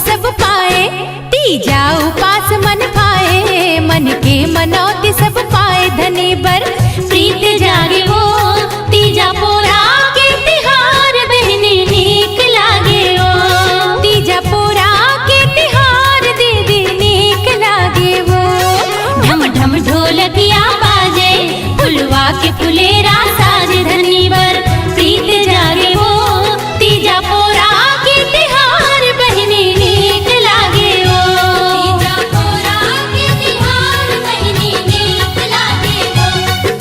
सब पाए। तीजा उपास मन पाए, मन के मनौती सब पाए। धनी बर प्रीत जागे वो तीजा पोरा के तिहार बहनी नीक लागे वो। तीजा पोरा के तिहार दीदी नीक लागे वो। ढम ढम ढोलकिया बाजे, फुलवा के फुलेरा साज। धनी बर प्रीत जागे वो तीजा पोरा के तिहार बहनी नीक लागे वो। तीजा पोरा के तिहार बहनी नीक लागे वो।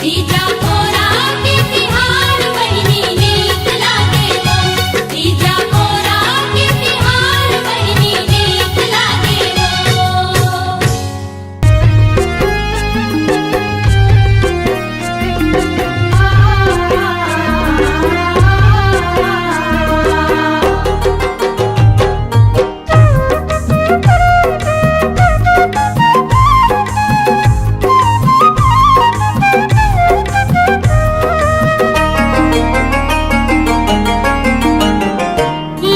तीजा पोरा के तिहार बहनी नीक लागे वो। तीजा पोरा के तिहार बहनी नीक लागे वो।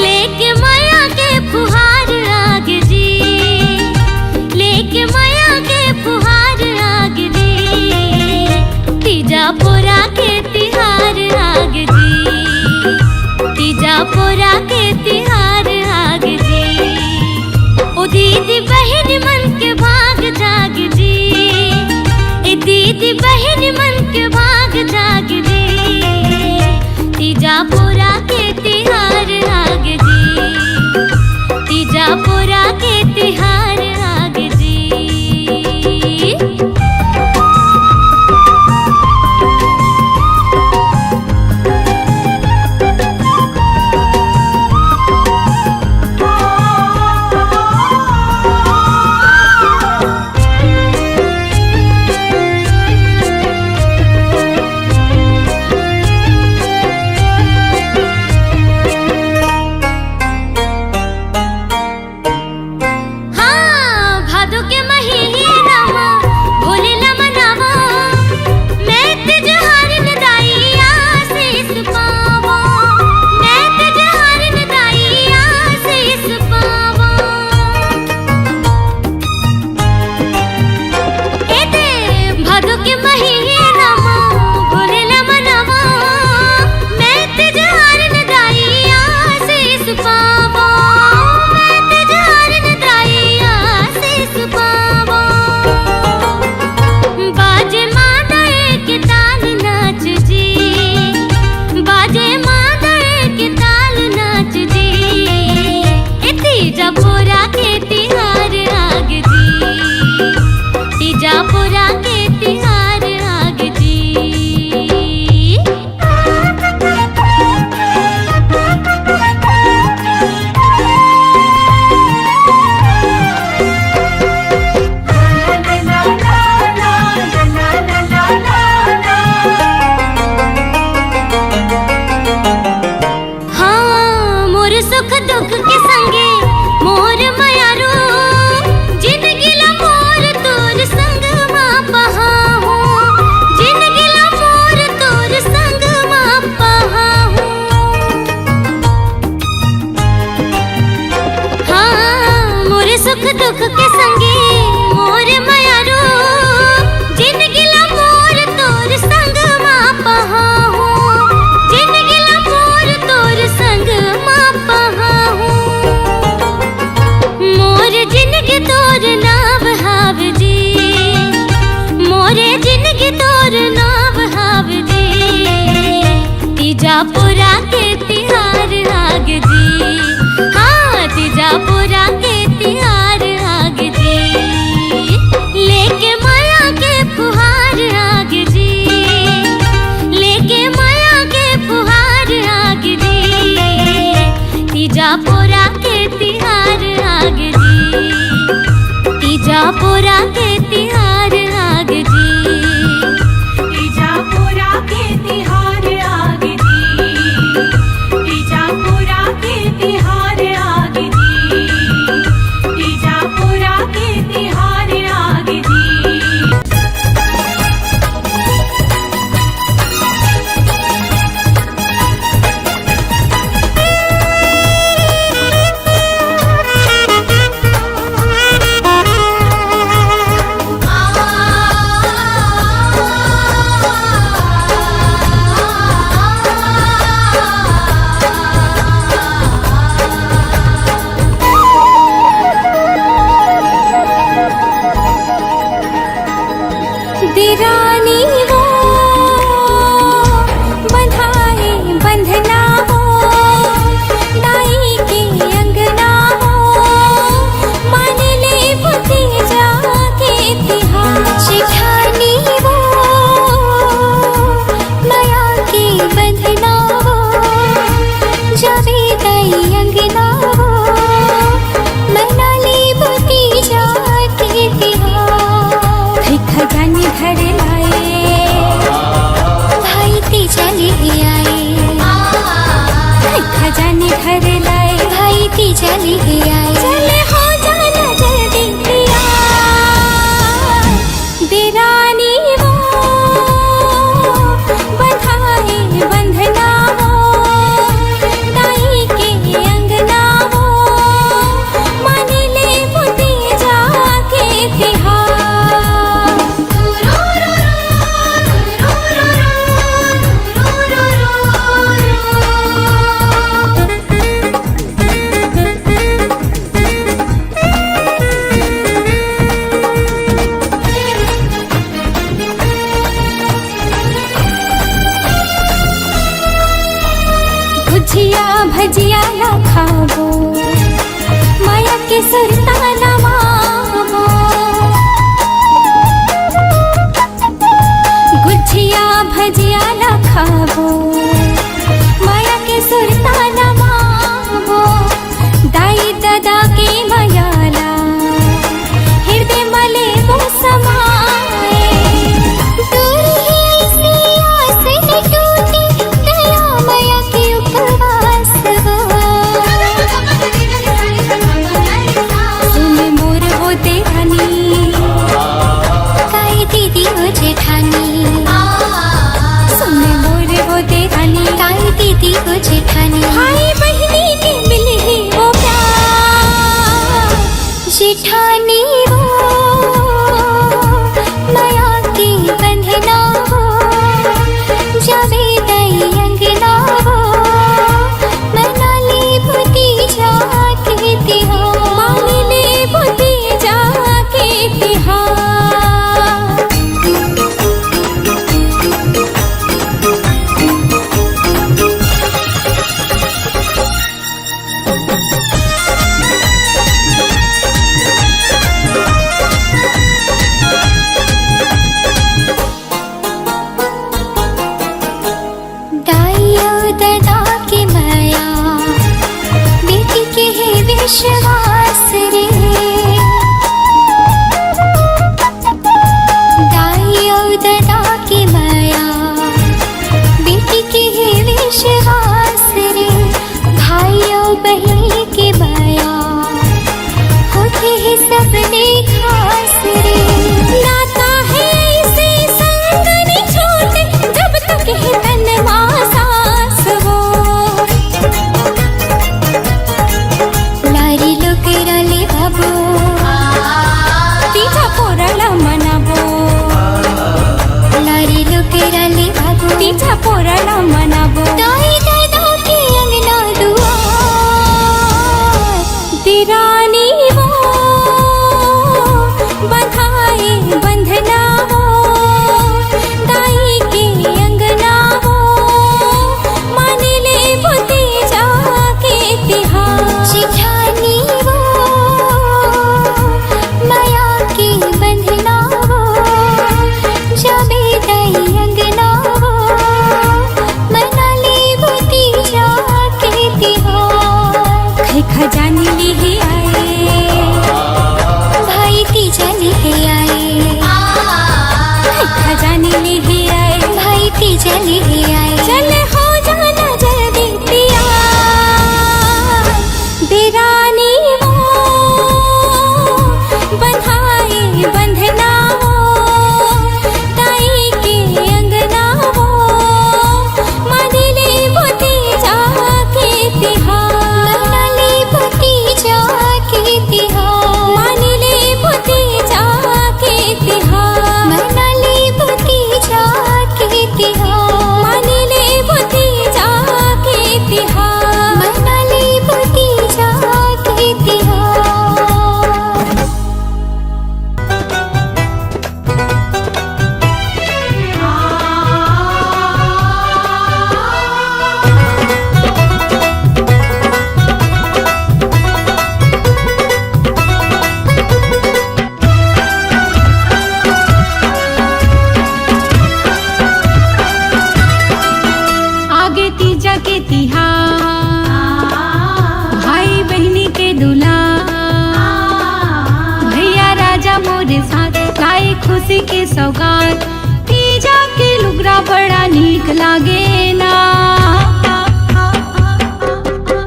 लेके माया के फुहार आग जी, लेके माया के फुहार आग जी। तीजा पोरा के तिहार आग जी, तीजा पोरा के तिहार आग जी। ओ दीदी बहन मन के भाग जाग जी, ए दीदी बहन मन के भाग जाग जी। तीजा पोरा के तिहार आग जी, तीजा पोरा के तिहार आग जी। हाँ भादो के महीना भोलेला मनावा, मैं तिजहार नदाई आशीष पावा। मैं तिजहार नदाई आशीष पावा। ए दे भादो के महीना भोलेला मनावा, मैं तिजहार नदाई आशीष पावा। मैं तिजहार नदाई आशीष पावा। बाजे मादे के ताल नाच जी, बाजे मादे के ताल नाच जी। ए तीजा पोरा के तिहार आग जी, तीजा पोरा के तिहार आग जी। हाँ मोर सुख दुख के संगे मोर मयारो, जिंदगी ला मोर तोर संग माँ पहा हूँ। जिंदगी ला मोर तोर संग माँ पहा हूँ। हाँ मोर सुख दुख के संगे मोर मयारो, जिंदगी ला मोर तोर संग माँ पहा हूँ। जिंदगी ला मोर तोर संग माँ पहा हूँ। मोर जिंदगी तोर नाव हाव जी, मोरे जिंदगी तोर नाव हाव जी। तीजा पोरा के तिहार आग जी, हाँ तीजा पोरा के तिहार आग जी। लेके माया के फुहार आग जी, लेके माया के फुहार आग जी। तीजा पोरा के तिहार आग जी, तीजा पोरा के तिहार आग जी। तीजा पोरा के तिहार आग जी। चले आए, खजाने घर लाए, भाई तीजा ले आए। चले हो जाना जल्दी पिया, देरानी वो बधाई बंधना वो, दाई के अंगना वो, मान ले वो तीजा के तिहार। भुजिया भजिया ना खाबो, माया के सुरता ना मावो। गुजिया भजिया ना खाबो, माया के सुरता ना मावो। दाई दादा के मायाला हृदय मले वो समाए। दूर ही ऐसी आस न टूटी, दया माया के उपवास हो। सुन मोर हो देरानी, काई दीदी हो जेठानी। सुन मोर हो देरानी, काई दीदी हो जेठानी। भाई बहनी के मिले ही वो प्यार, जेठानी वो माया की बंधना वो, जावे दई अंगना वो, मनाली भतीजा के तिहार। मान ले भतीजा के तिहार। दाइयो दादा के माया, बेटी के है विश्वास रे। दाइयो दादा के माया, बेटी के है विश्वास रे। भाइयों बहन के माया, होते हैं सबने खास रे। नाता है इसे संग नहीं छोड़ते, जब तक है तन मां सास हो। लारी लोकेरा ले भाबो, तीजा पोरला मनाबो। लारी लोकेरा ले भाबो, तीजा पोरला मनाबो। दाई दादा के अंगना दुआर, देरानी वो बधाई बंधना वो, दाई के अंगना वो, मान ले वो तीजा के तिहार। जेठानी वो माया की बंधना वो, जावे दई अंगना वो, मना ले वो तीजा के तिहार। खजाने ले आए, भाई तीजा ले आए। खजाने ले आए, भाई तीजा ले आए। चले हो जाना जल्दी पिया, देरानी वो बधाई बंधना वो, दाई के अंगना वो, मान ले वो तीजा के तिहार। मना ले वो तीजा के तिहार। मान ले वो तीजा के तिहार। मना ले वो तीजा के तिहार। मान ले वो तीजा के तिहार। मना ले वो तीजा के तिहार। आगे तीजा के तिहार, भाई बहनी के दुलार। भैया राजा मोरे साथ लाए खुशी के सौगात, तीजा के लुगरा बड़ा नी नीक लागे ना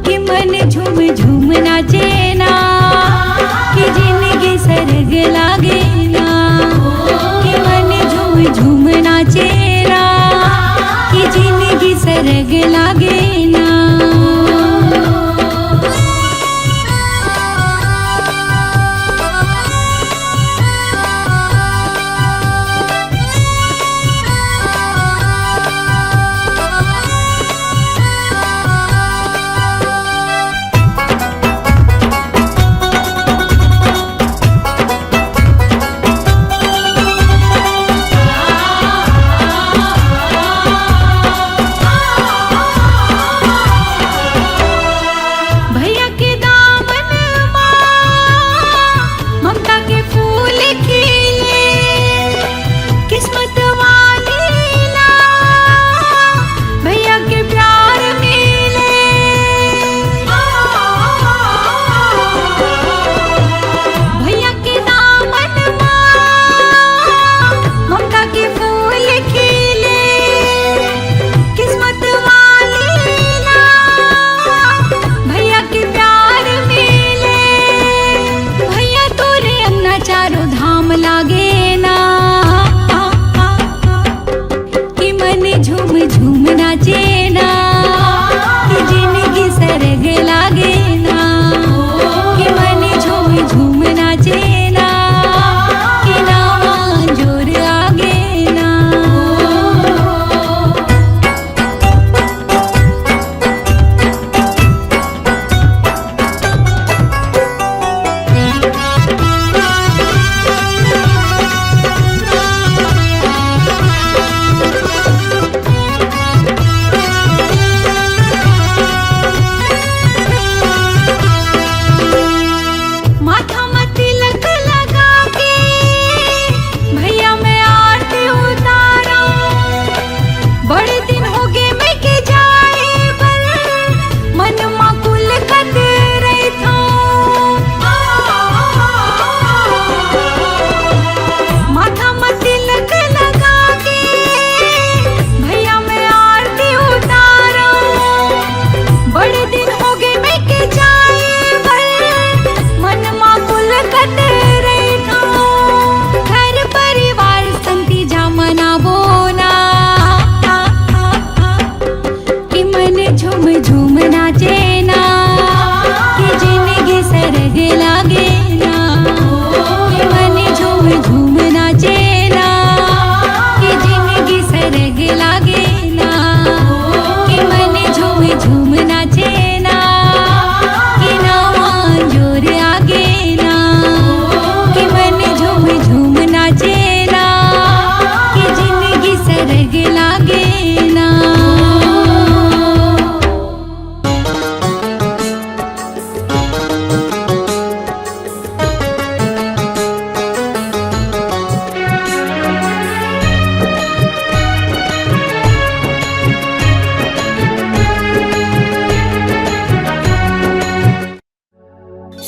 कि मन झूम झूम नाचे ना कि जिंदगी सरग लागे ना कि मन झूम झूम नाचे ना कि जिंदगी सरग लागे ना।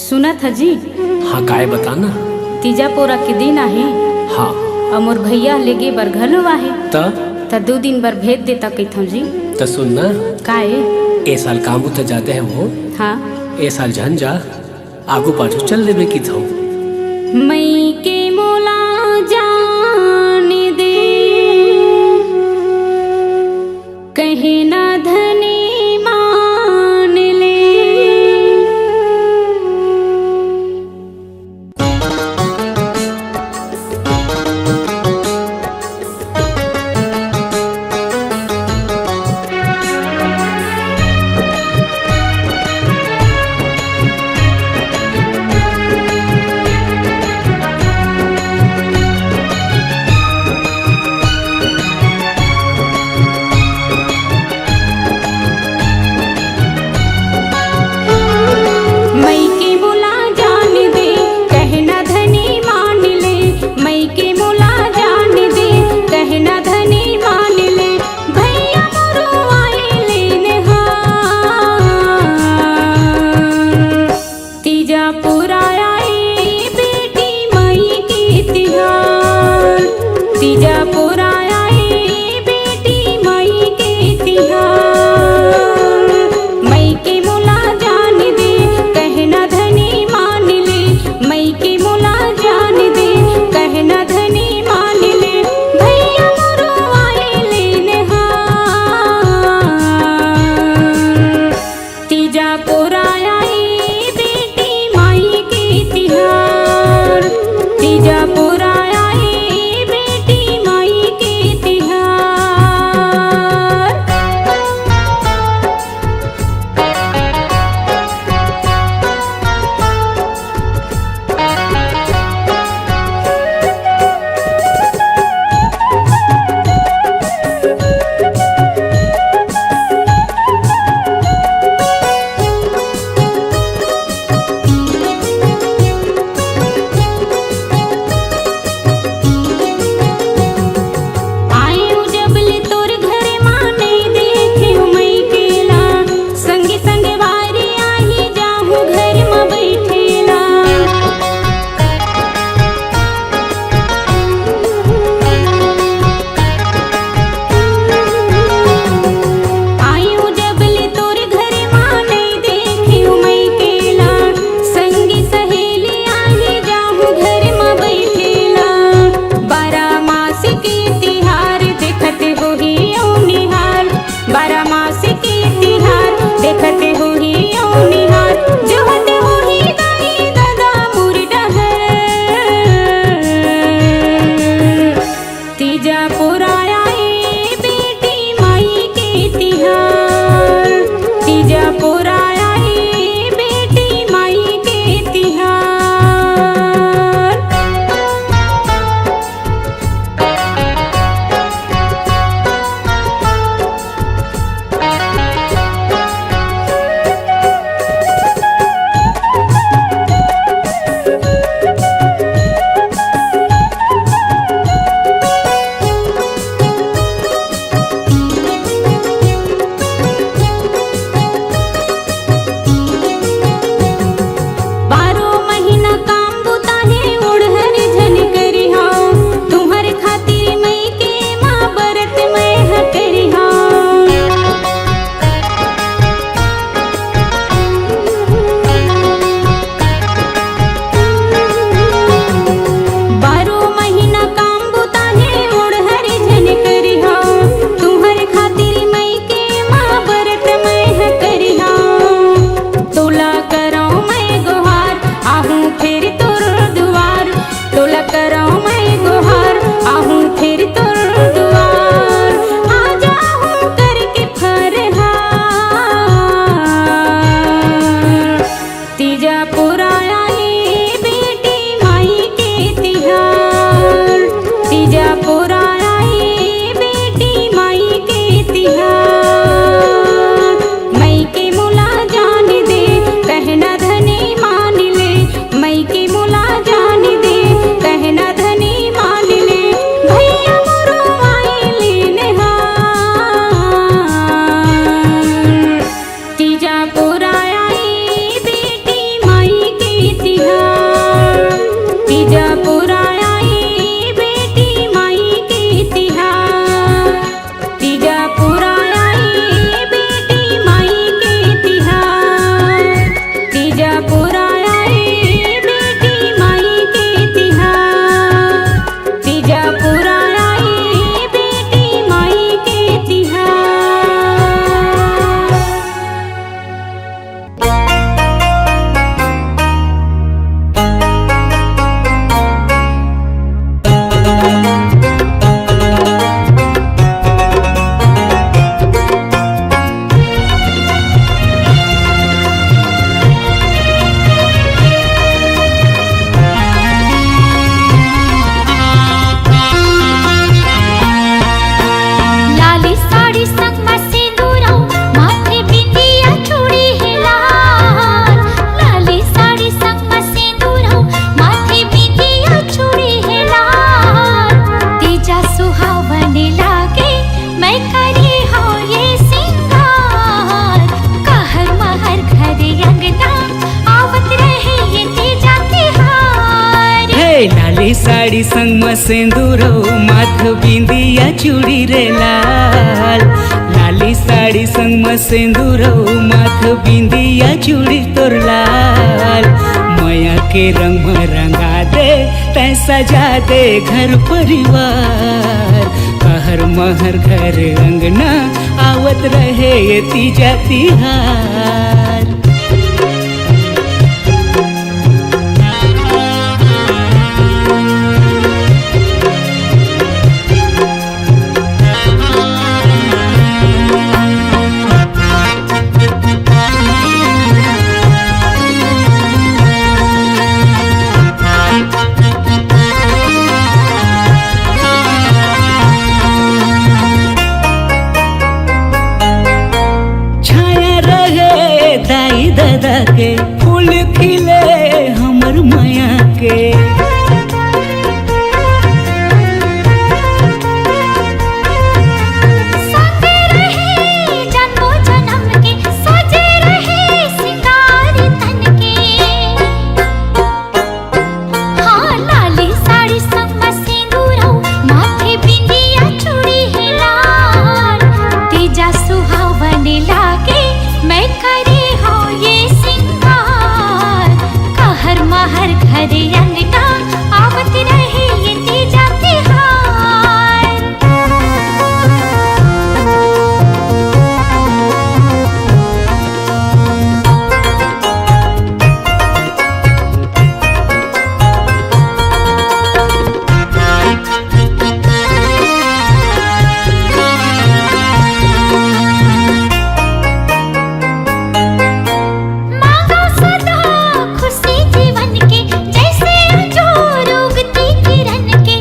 सुनत हजी? हाँ काय बताना। तीजा पोरा के दिन आहे। हाँ अमोर भैया लेगे बर घलो आहे त 2 दिन बर भेज देता कइथो जी। त सुनना काए ए साल काम तो ज्यादा है वो। हाँ ए साल झन जा आगू पाछू चल देवे की थो। मई के मोला जान दे कहे ना धनी मान ले। साड़ी संग म सिंदूरो माथ बिंदिया चूड़ी रे लाल। लाली साड़ी संग म सिंदूरो माथ बिंदिया चूड़ी तोर लाल। माया के रंग में रंगा दे तै सजा दे घर परिवार। कहर महर घर अंगना आवत रहे ये तीजा तिहार। दाई दादा के फूल खिले हमर माया के। संगे रहे जन्मों जन्म के सजे रहे सिंगारी तन के। हाँ लाली साड़ी संग म सिंदूरो माथे बिंदिया चूड़ी है लाल। तीजा सुहावन लागे मैं करे हो ये सिंगार। कहर महर घर अंगना आवत रहे ये तीजा तिहार। मांगो सदा खुशी जीवन के जैसे अंजूर उगती किरण के।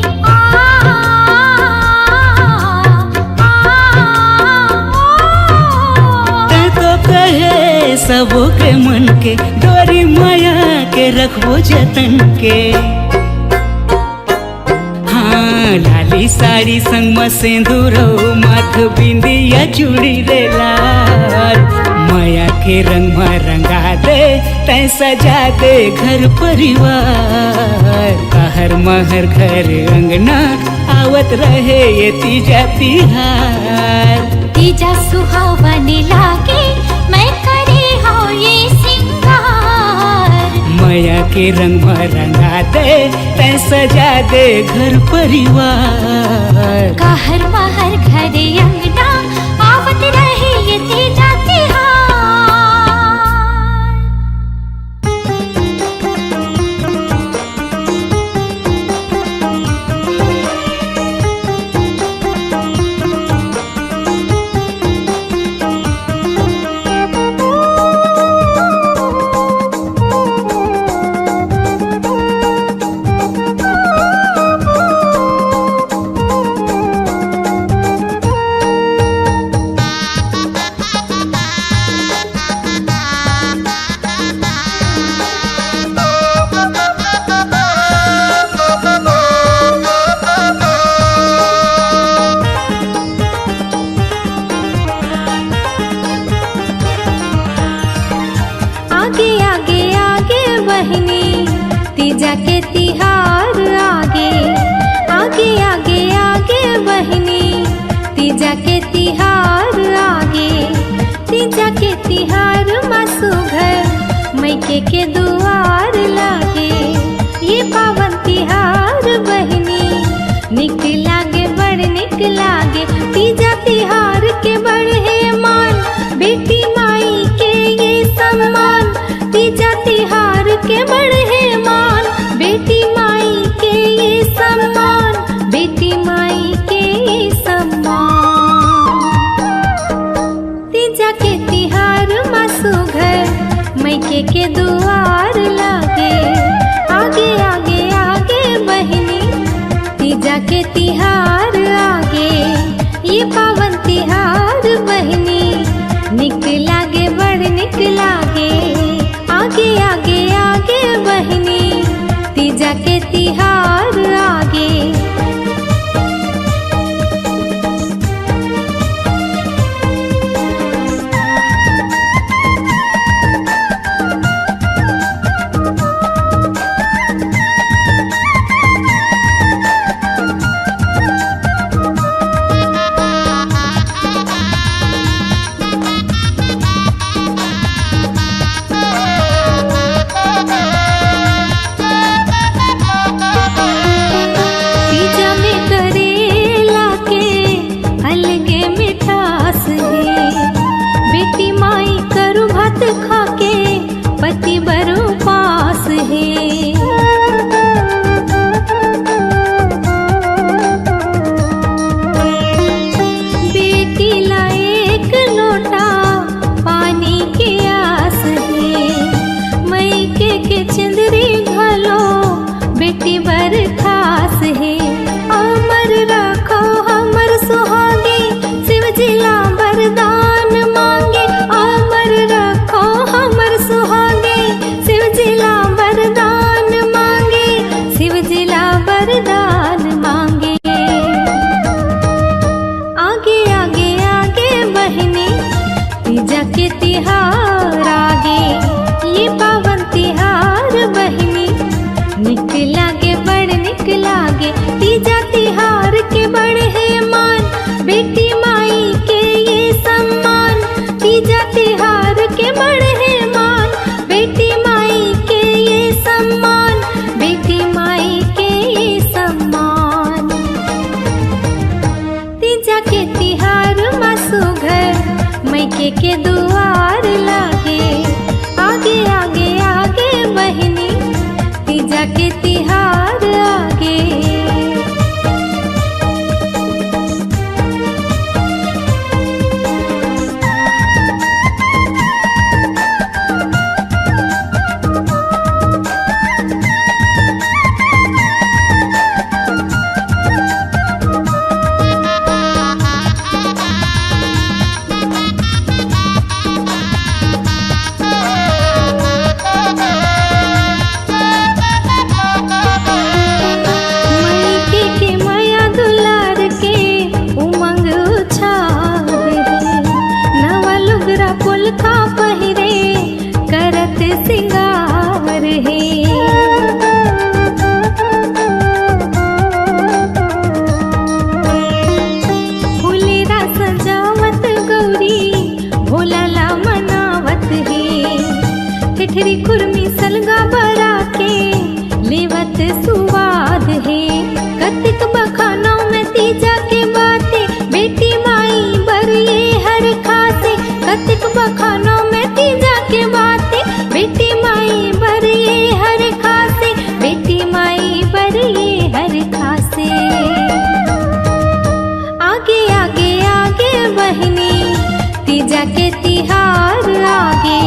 तै तो कहे सबो के मन के डोरी माया के रखबो जतन के। हाँ लाली साड़ी संग म सिंदूरो माथ बिंदिया चूड़ी रे लाल। माया के रंग में रंगा दे तै सजा दे घर परिवार। कहर महर घर अंगना आवत रहे ये तीजा तिहार। तीजा सुहावन लागे मैं करे हो ये सिंगार। माया के रंग में रंगा दे तै सजा दे घर परिवार। कहर महर घर अंगना आवत रहे ये तीजा तिहार। आगे आगे आगे बहनी तीजा के तिहार आगे। आगे आगे आगे बहनी तीजा के तिहार आगे। तीजा के तिहार मासू घर मैके के दुआर लागे। ये पावन तिहार बहनी निक लागे बड़ निक लागे। तीजा तिहार के बढ़े मान बेटी माई के ये सम्मान। तीजा तिहार के बढ़े मान बेटी माई के ये सम्मान। बेटी माई के ये सम्मान। तीजा के तिहार मासू घर मैके के दुआर लागे। आगे आगे आगे बहनी तीजा के तिहार आगे। ये पावन तिहार बहनी निक लागे बड़ निक लागे। आगे आगे आगे बहनी तीजा के तिहार आगे। के दुआर लागे। आगे आगे आगे बहिनी तीजा के तिहार आगे। ठेठरी खुरमी सलगा बरा के लेवत सुवाद है। कतिक बखानों में तीजा के बाते बेटी माई बरिए हर खासे। कतिक बखानों में तीजा के बाते बेटी माई बरिए हर खासे। बेटी माई बरिए हर खासे। आगे आगे आगे बहिनी तीजा के तिहार आगे।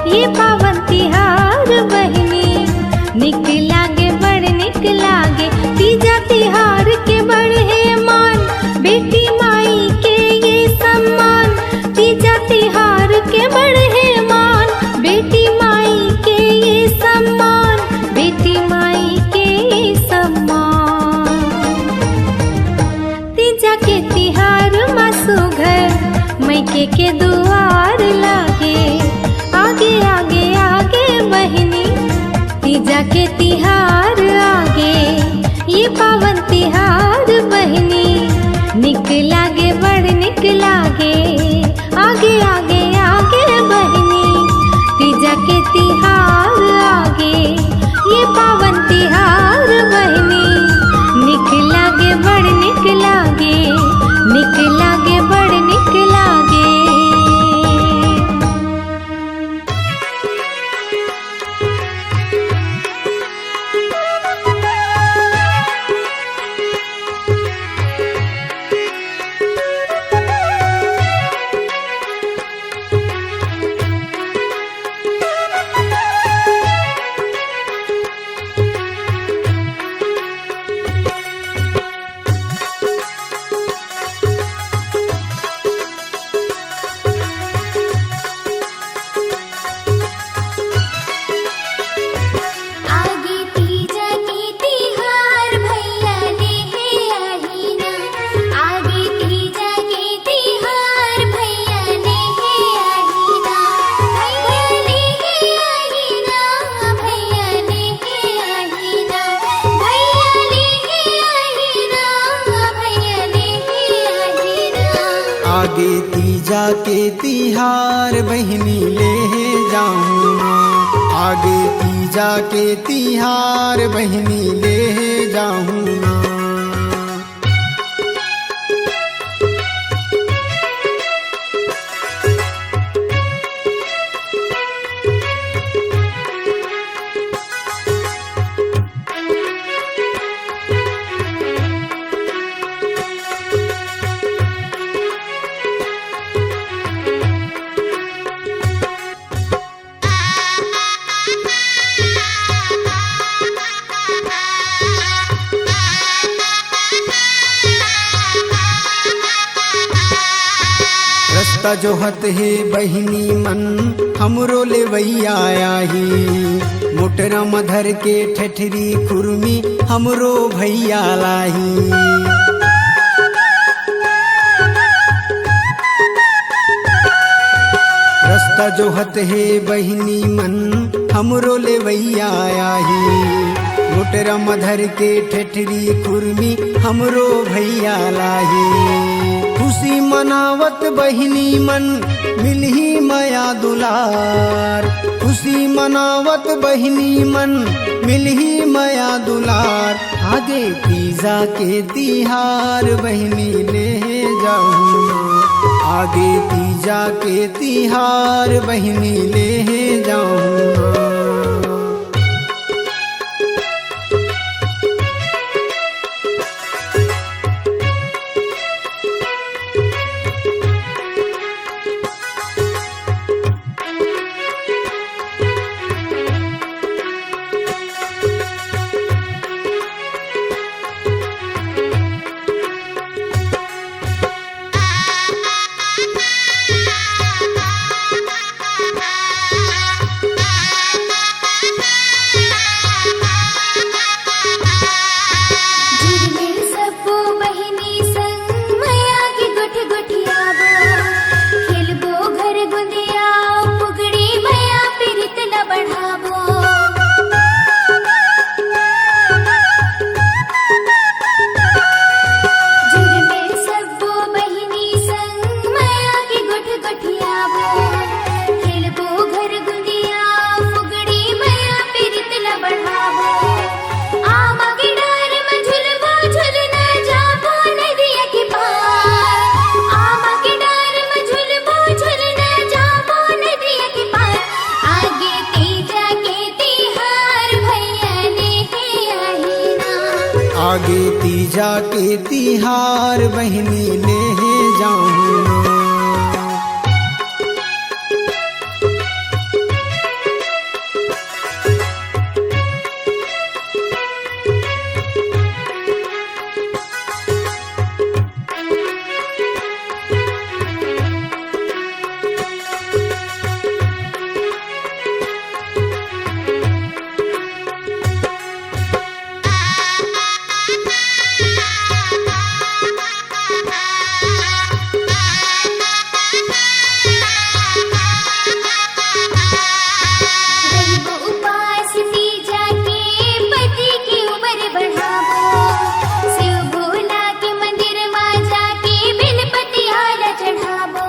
ये पावन तिहार बहिनी निक लागे बड़ निक लागे। तीजा तिहार के बढ़े मान बेटी माई के ये सम्मान। तीजा तिहार के बढ़े मान बेटी माई के ये सम्मान। बेटी माई के ये सम्मान। तीजा के तिहार मासू घर मैके के दुआर लागे। आगे आगे आगे बहिनी तीजा के तिहार आगे। ये पावन तिहार बहिनी निक लागे बड़ निक लागे। आगे आगे आगे बहिनी तीजा के तिहार आगे। ये पावन तिहार बहिनी निक लागे बड़ निक लागे। निक लागे बड़ निक लागे। आगे तीजा के तिहार बहिनी ले जाऊँ ना। आगे तीजा के तिहार बहिनी ले जाऊँ ना। रास्ता जोहत है बहिनी मन हमरो लेवैया आही। मोटरा मधर के ठेठरी खुरमी हमरो भैया लाही। रास्ता जोहत है बहिनी मन हमरो लेवैया आही। मोटरा मधर के ठेठरी खुरमी हमरो भैया लाही। खुशी मनावत बहिनी मन मिलही माया दुलार। खुशी मनावत बहिनी मन मिलही माया दुलार। आगे तीजा के तिहार बहिनी ले जाऊँ। आगे तीजा के तिहार बहिनी ले जाऊँ ना। झिरमिर सबो बहिनी संग मैया की गुठ गुठियाबो खेलबो घर गुंदिया पुगड़ी मैया पिरित न बढ़ाबो झिरमिर सबो बहिनी संग मैया की गुठ गुठियाबो खेलबो घर गुंदिया पुगड़ी मैया पिरित न बढ़ाबो आमा के डार में झुलबो झुलना जाबो नदिया के पार आमा के डार में झुलबो झुलना जाबो नदिया के पार आगे तीजा के तिहार भैया ने आही ना आगे तीजा के तिहार बहिनी ले जाऊँ ना। रहिबो उपास तीजा के पति की उम्र बढ़ाबो शिव भोला के मंदिर मां जाके बेलपति हारा चढ़ाबो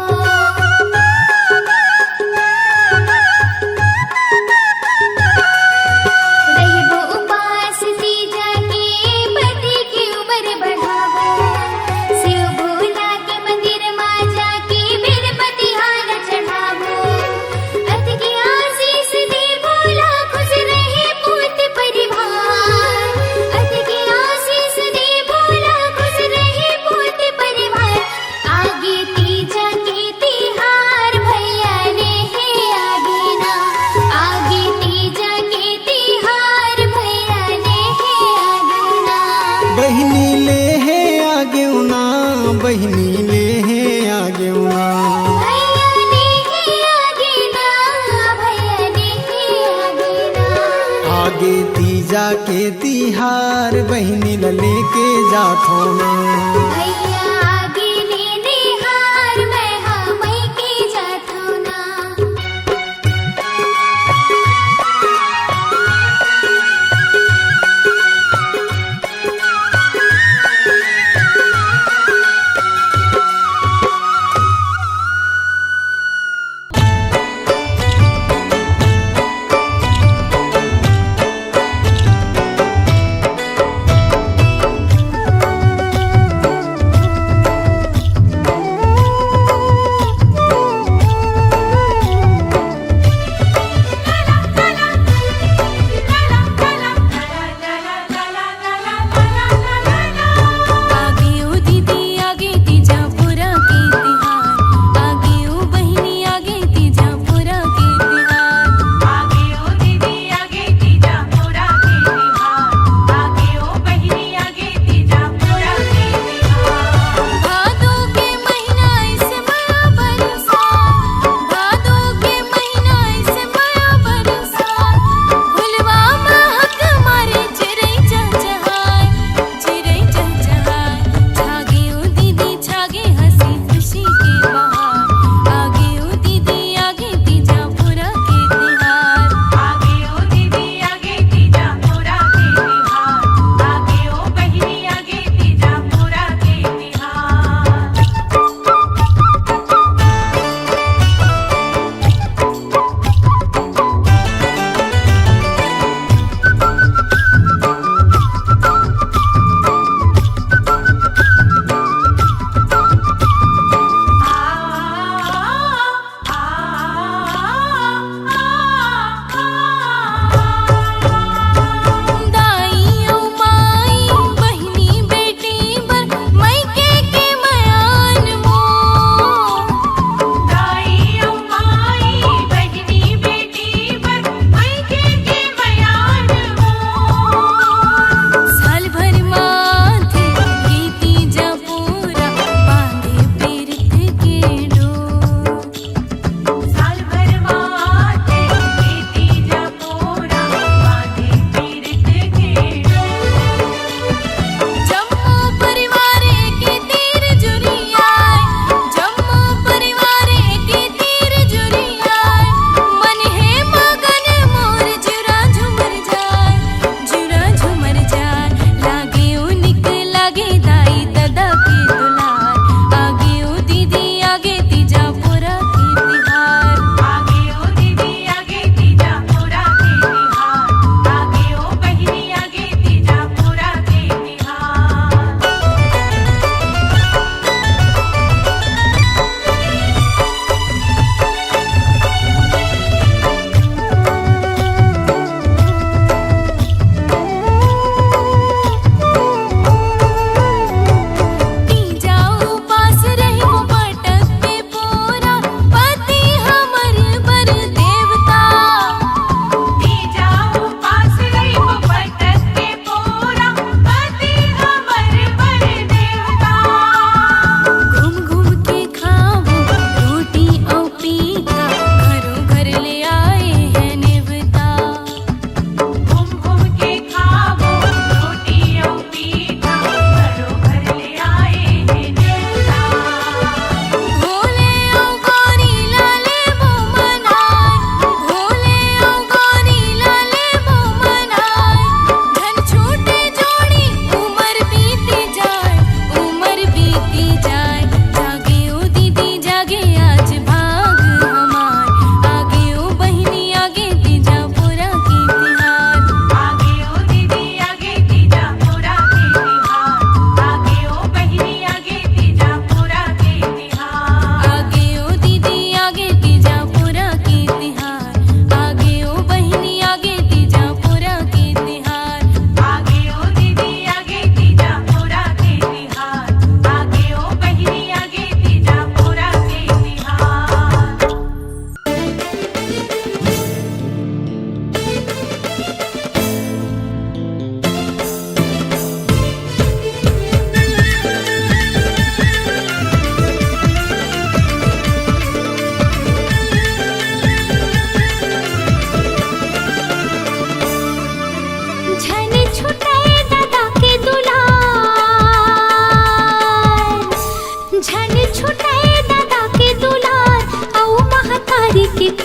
रहिबो उपास तीजा के पति की उम्र बढ़ाबो शिव भोला के मंदिर मां जाके बेलपति हारा चढ़ाबो अत की आशीष दे भोला खुश रहे पूत परिवार अत की आशीष दे भोला खुश रहे पूत परिवार आगे तीजा के तिहार भैया ने आगे ना आगे तीजा के तिहार भैया ने आगे ना बहिनी ले आगे ना, बहिनी ले आगे ना। भैया ने आगे ना भैया ने आगे ना आगे तीजा के तिहार बहिनी ल लेके जाथो ना। भैया आगे लेने हार मैं हाँ मई के जाथो ना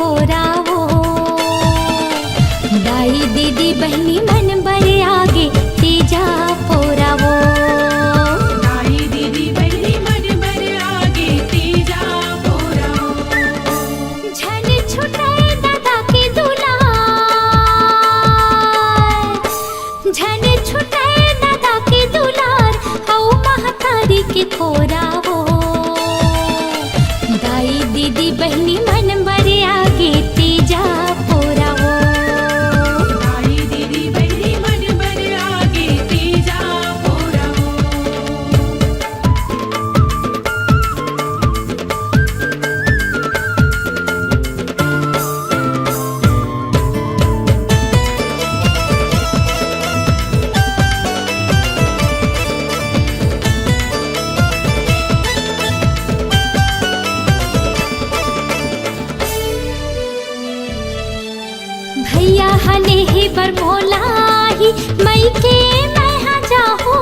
खोरावो दाई दीदी बहनी मन बड़े आगे तीजा पोरावो दाई दीदी बहनी मन बड़े आगे तीजा पोरावो झन छुटाए दादा के दुलार झन छुटाए दादा के दुलार हौ महतारी के खोरावो दाई दीदी बहनी मन बड़े आगे तीजा पोरावो दाई दीदी बहनी मन बड़े आगे तीजा पोरावो भैया हने ही बर बोलाही मई के मैं हाँ जाहू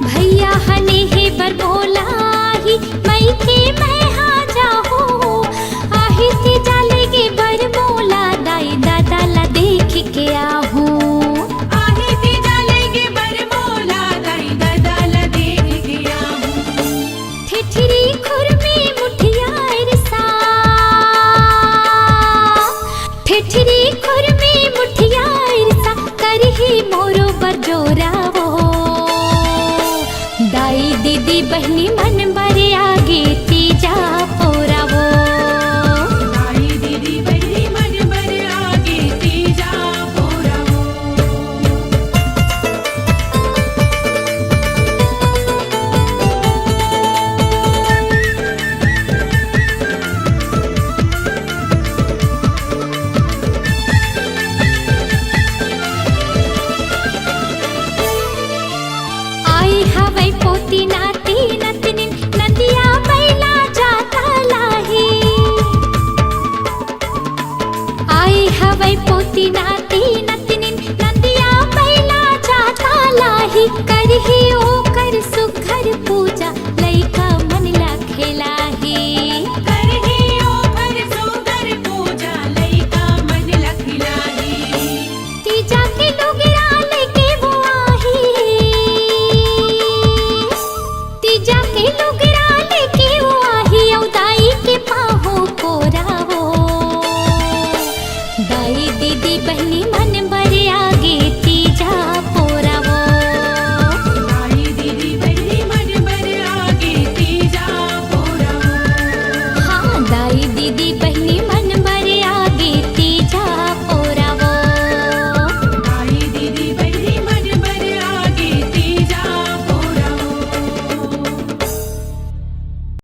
भैया हने ही बर बोलाही मई के मैं हाँ जाहू आही थी जालेगी बर बोला दाई दादा ला देख के आहू आहे ती जालेगे बरमोला दाई दादा ला देख के आहूं ठिठिरी खुरमी मुठिया इरसा ठिठिरी खुरमी मुठिया इरसा करही मोरो बरजोरावो दाई दीदी बहनी मन